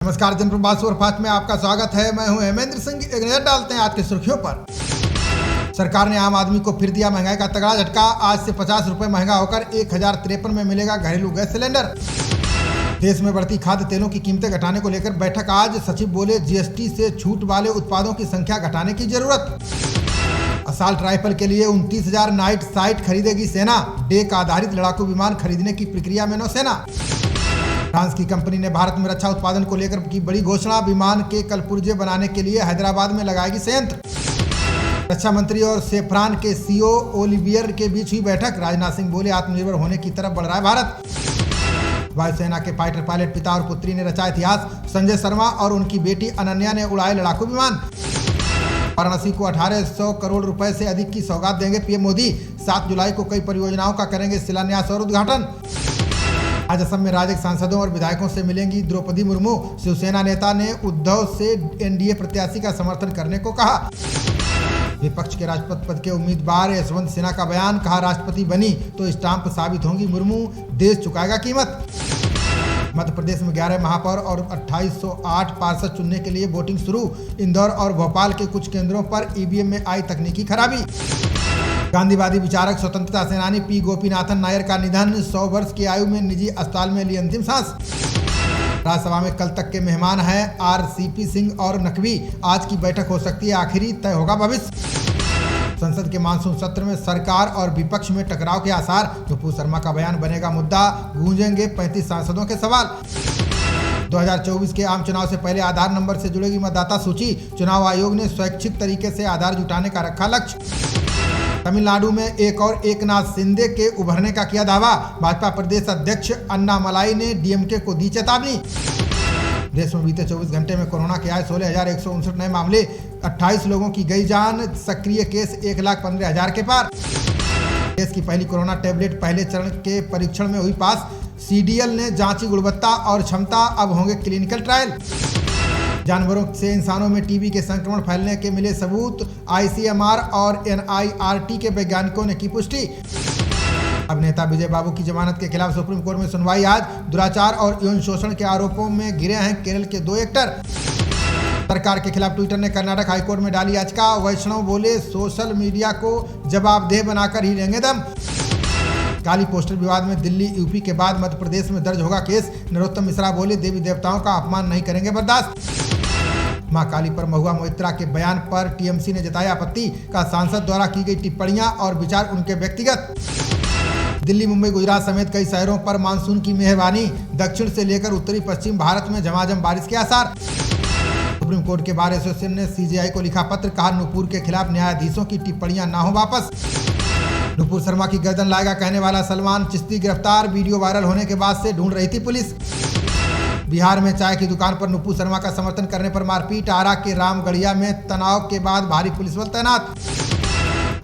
नमस्कार, जनप्रवाद सुपरफास्ट में आपका स्वागत है। मैं हूं हेमेंद्र सिंह। एक नजर डालते हैं आज की सुर्खियों पर। सरकार ने आम आदमी को फिर दिया महंगाई का तगड़ा झटका। आज से 50 रुपए महंगा होकर 1053 में मिलेगा घरेलू गैस सिलेंडर। देश में बढ़ती खाद्य तेलों की कीमतें घटाने को लेकर बैठक आज। सचिव बोले, जीएसटी से छूट वाले उत्पादों की संख्या घटाने की जरूरत। असॉल्ट राइफल के लिए 29,000 नाइट साइट खरीदेगी सेना। डेक आधारित लड़ाकू विमान खरीदने की प्रक्रिया में नौसेना। फ्रांस की कंपनी ने भारत में रक्षा उत्पादन को लेकर की बड़ी घोषणा। विमान के कलपुर्जे बनाने के लिए हैदराबाद में लगाएगी संयंत्र। रक्षा मंत्री और सेफ्रान के सीईओ ओलिवियर के बीच हुई बैठक। राजनाथ सिंह बोले, आत्मनिर्भर होने की तरफ बढ़ रहा है भारत। वायुसेना के फाइटर पायलट पिता और पुत्री ने रचा इतिहास। संजय शर्मा और उनकी बेटी अनन्या ने उड़ाए लड़ाकू विमान। वाराणसी को 1800 करोड़ रुपए से अधिक की सौगात देंगे पीएम मोदी। 7 जुलाई को कई परियोजनाओं का करेंगे शिलान्यास और उद्घाटन। आज असम में राजग सांसदों और विधायकों से मिलेंगी द्रौपदी मुर्मू। शिवसेना नेता ने उद्धव से एनडीए प्रत्याशी का समर्थन करने को कहा। विपक्ष के राष्ट्रपति पद के उम्मीदवार यशवंत सिन्हा का बयान। कहा, राष्ट्रपति बनी तो स्टाम्प साबित होंगी मुर्मू, देश चुकाएगा कीमत। मध्य प्रदेश में 11 महापौर और 2808 पार्षद चुनने के लिए वोटिंग शुरू। इंदौर और भोपाल के कुछ केंद्रों पर ईवीएम में आई तकनीकी खराबी। गांधीवादी विचारक स्वतंत्रता सेनानी पी गोपीनाथन नायर का निधन। 100 वर्ष की आयु में निजी अस्पताल में ली अंतिम सांस। राज्यसभा में कल तक के मेहमान हैं आरसीपी सिंह और नकवी। आज की बैठक हो सकती है आखिरी, तय होगा भविष्य। संसद के मानसून सत्र में सरकार और विपक्ष में टकराव के आसार। नुपुर शर्मा का बयान बनेगा मुद्दा। गूंजेंगे 35 सांसदों के सवाल। 2024 के आम चुनाव से पहले आधार नंबर से जुड़ेगी मतदाता सूची। चुनाव आयोग ने स्वैच्छिक तरीके से आधार जुटाने का रखा लक्ष्य। तमिलनाडु में एकनाथ शिंदे के उभरने का किया दावा। भाजपा प्रदेश अध्यक्ष अन्नामलाई ने डीएमके को दी चेतावनी। देश में बीते 24 घंटे में कोरोना के आए 16,159 नए मामले। 28 लोगों की गई जान। सक्रिय केस 1,15,000 के पार। देश की पहली कोरोना टैबलेट पहले चरण के परीक्षण में हुई पास। सीडीएल ने जांची गुणवत्ता और क्षमता। अब होंगे क्लिनिकल ट्रायल। जानवरों से इंसानों में टीबी के संक्रमण फैलने के मिले सबूत। आईसीएमआर और एनआईआरटी के वैज्ञानिकों ने की पुष्टि। अभिनेता विजय बाबू की जमानत के खिलाफ सुप्रीम कोर्ट में सुनवाई आज। दुराचार और यौन शोषण के आरोपों में घिरे हैं केरल के 2 एक्टर। सरकार के खिलाफ ट्विटर ने कर्नाटक हाईकोर्ट में डाली याचिका। वैष्णव बोले, सोशल मीडिया को जवाबदेह बनाकर ही लेंगे दम। काली पोस्टर विवाद में दिल्ली यूपी के बाद मध्य प्रदेश में दर्ज होगा केस। नरोत्तम मिश्रा बोले, देवी देवताओं का अपमान नहीं करेंगे बर्दाश्त। मां काली पर महुआ मोइत्रा के बयान पर टीएमसी ने जताया आपत्ति। का सांसद द्वारा की गई टिप्पणियां और विचार उनके व्यक्तिगत। दिल्ली, मुंबई, गुजरात समेत कई शहरों पर मानसून की मेहरबानी। दक्षिण से लेकर उत्तरी पश्चिम भारत में झमाझम बारिश के आसार। सुप्रीम कोर्ट के बार एसोसिएशन ने सीजेआई को लिखा पत्र। कहा, नुपुर के खिलाफ न्यायाधीशों की टिप्पणियां ना हो वापस। नुपुर शर्मा की गर्दन लाएगा कहने वाला सलमान चिश्ती गिरफ्तार। वीडियो वायरल होने के बाद से ढूंढ रही थी पुलिस। बिहार में चाय की दुकान पर नुपुर शर्मा का समर्थन करने पर मारपीट। आरा के रामगढ़िया में तनाव के बाद भारी पुलिस बल तैनात।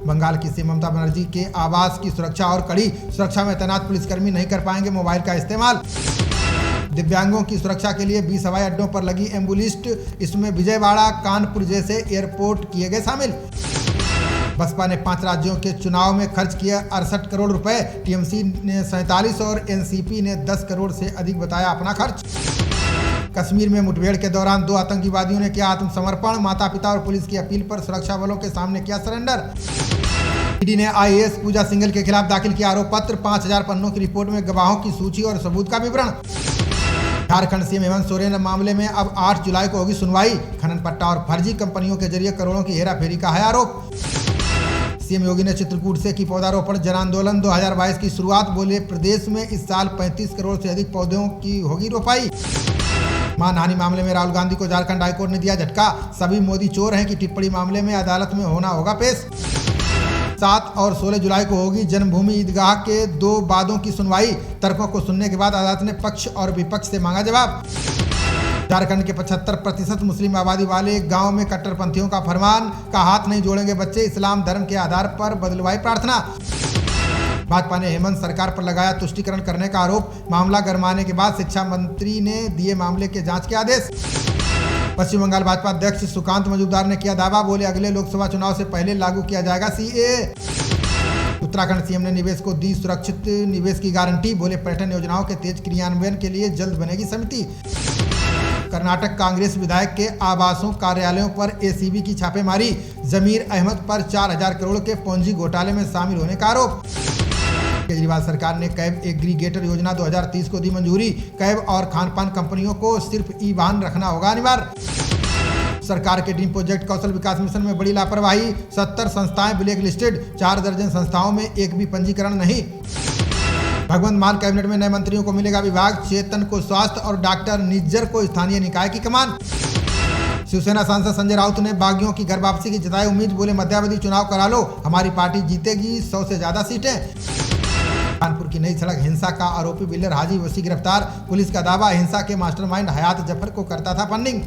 बंगाल की सीएम ममता बनर्जी के आवास की सुरक्षा और कड़ी। सुरक्षा में तैनात पुलिसकर्मी नहीं कर पाएंगे मोबाइल का इस्तेमाल। दिव्यांगों की सुरक्षा के लिए 20 हवाई अड्डों पर लगी एम्बुलिस्ट। इसमें विजयवाड़ा, कानपुर जैसे एयरपोर्ट किए गए शामिल। बसपा ने 5 राज्यों के चुनाव में खर्च किया 68 करोड़ रुपए। टीएमसी ने 47 और एनसीपी ने 10 करोड़ से अधिक बताया अपना खर्च। कश्मीर में मुठभेड़ के दौरान 2 आतंकवादियों ने किया आत्मसमर्पण। माता पिता और पुलिस की अपील पर सुरक्षा बलों के सामने किया सरेंडर। ईडी ने आईएएस पूजा सिंघल के खिलाफ दाखिल किया आरोप पत्र। 5000 पन्नों की रिपोर्ट में गवाहों की सूची और सबूत का विवरण। झारखंड सीएम हेमंत सोरेन मामले में अब 8 जुलाई को होगी सुनवाई। खनन पट्टा और फर्जी कंपनियों के जरिए करोड़ों की हेराफेरी का है आरोप। सीएम योगी ने चित्रकूट से की पौधारोपण जन आंदोलन 2022 की शुरुआत। बोले, प्रदेश में इस साल 35 करोड़ से अधिक पौधों की होगी रोपाई। मानहानि मामले में राहुल गांधी को झारखंड हाईकोर्ट ने दिया झटका। सभी मोदी चोर हैं की टिप्पणी मामले में अदालत में होना होगा पेश। 7 और 16 जुलाई को होगी जन्मभूमि ईदगाह के 2 वादों की सुनवाई। तर्कों को सुनने के बाद अदालत ने पक्ष और विपक्ष से मांगा जवाब। झारखंड के 75% मुस्लिम आबादी वाले गांव में कट्टरपंथियों का फरमान। का हाथ नहीं जोड़ेंगे बच्चे। इस्लाम धर्म के आधार पर बदलवाई प्रार्थना। भाजपा ने हेमंत सरकार पर लगाया तुष्टीकरण करने का आरोप। मामला गरमाने के बाद शिक्षा मंत्री ने दिए मामले के जांच के आदेश। पश्चिम बंगाल भाजपा अध्यक्ष सुकांत मजूमदार ने किया दावा। बोले, अगले लोकसभा चुनाव से पहले लागू किया जाएगा सीएए। उत्तराखंड सीएम ने निवेश को दी सुरक्षित निवेश की गारंटी। बोले, पर्यटन योजनाओं के तेज क्रियान्वयन के लिए जल्द बनेगी समिति। कर्नाटक कांग्रेस विधायक के आवासों कार्यालयों पर एसीबी की छापेमारी, जमीर अहमद पर 4000 करोड़ के पोंजी घोटाले में शामिल होने का आरोप। केजरीवाल सरकार ने कैब एग्रीगेटर योजना 2030 को दी मंजूरी, कैब और खानपान कंपनियों को सिर्फ ई वाहन रखना होगा अनिवार्य। सरकार के ड्रीम प्रोजेक्ट कौशल विकास मिशन में बड़ी लापरवाही, 70 संस्थाएं ब्लैक लिस्टेड, 4 दर्जन संस्थाओं में एक भी पंजीकरण नहीं। भगवंत मान कैबिनेट में नए मंत्रियों को मिलेगा विभाग, चेतन को स्वास्थ्य और डॉक्टर निज्जर को स्थानीय निकाय की कमान। शिवसेना सांसद संजय राउत ने बागियों की घर वापसी की जताई उम्मीद, बोले मध्यावधि चुनाव करा लो, हमारी पार्टी जीतेगी 100 से ज्यादा सीटें। कानपुर की नई सड़क हिंसा का आरोपी बिल्डर हाजी वसी गिरफ्तार, पुलिस का दावा हिंसा के मास्टरमाइंड हयात जफर को करता था फंडिंग।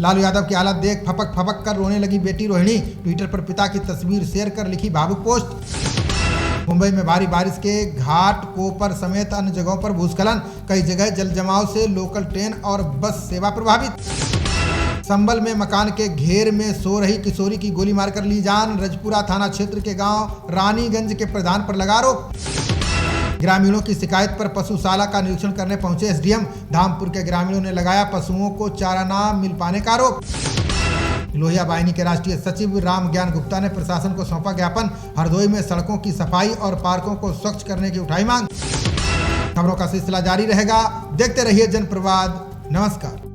लालू यादव की हालत देख फपक फपक कर रोने लगी बेटी रोहिणी, ट्विटर पर पिता की तस्वीर शेयर कर लिखी भावुक पोस्ट। मुंबई में भारी बारिश के घाट कोपर समेत अन्य जगहों पर भूस्खलन, कई जगह जल जमाव से लोकल ट्रेन और बस सेवा प्रभावित। संभल में मकान के घेर में सो रही किशोरी की गोली मारकर ली जान, रजपुरा थाना क्षेत्र के गांव रानीगंज के प्रधान पर लगा आरोप। ग्रामीणों की शिकायत पर पशुशाला का निरीक्षण करने पहुंचे एसडीएम, धामपुर के ग्रामीणों ने लगाया पशुओं को चारा न मिल पाने का आरोप। लोहिया वाहिनी के राष्ट्रीय सचिव राम ज्ञान गुप्ता ने प्रशासन को सौंपा ज्ञापन, हरदोई में सड़कों की सफाई और पार्कों को स्वच्छ करने की उठाई मांग। खबरों का सिलसिला जारी रहेगा, देखते रहिए जनप्रवाद। नमस्कार।